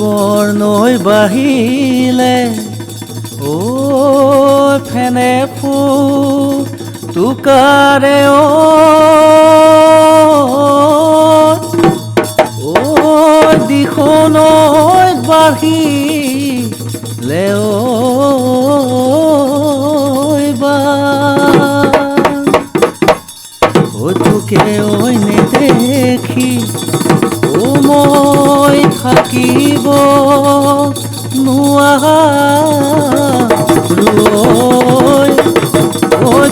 বুকৰ নৈ বাহিলে ও ফেনে ফু তুকাৰে ও দিখনৈ বাঢ়িলে তোকে ঐ নেদেখি মই থাকিব নোৱাৰো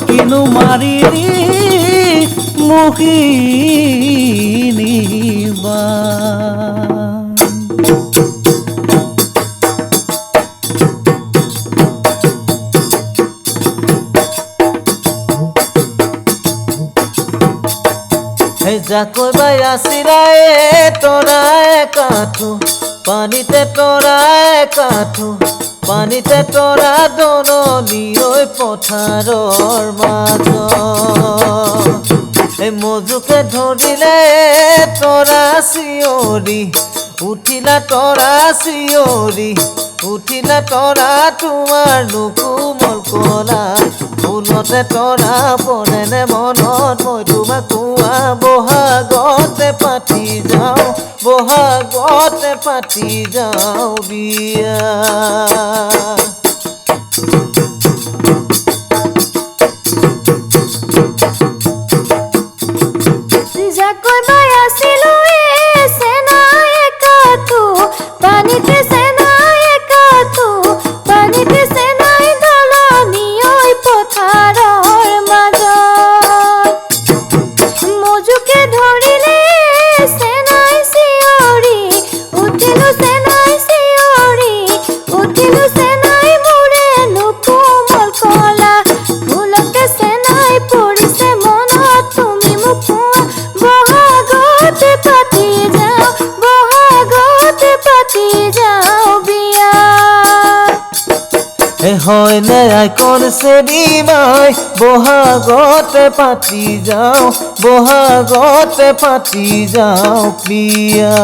কিনো মাৰি মোহিনীবা যাকৈ বাই আছিলায়ে তৰাই কাঠো পানীতে তৰাই কাঠো পানীতে তৰা দননি ঐ পথাৰৰ মাজত মজুকে ধৰিলে তৰা চিঞৰি উঠিলা তৰা চিঞৰি উঠিলা তৰা তোমাৰ নুকুমল কলা ফুলতে তৰা পৰেনে মনত মই তোমাক কোৱা বহাগতে পাতি যাওঁ বিয়া যাকৈ বাই আছিলো চেনাই কাঠো পানীতে চেনাই কাঠো পানীতে চেনাই দলনি ঐ পথাৰৰ মাজত মজুকে ধৰিলে চেনাই চিঞৰি উঠিলো চেনাই চিঞৰি উঠিলো চেনাই মোৰে নুকুমল কলা ফুলতে চেনাই পৰিছে মনত তুমি মোক বহাগতে পাতি যাওঁ বিয়া হয়নে আইকন চেৰি মাই বহাগতে পাতি যাওঁ বিয়া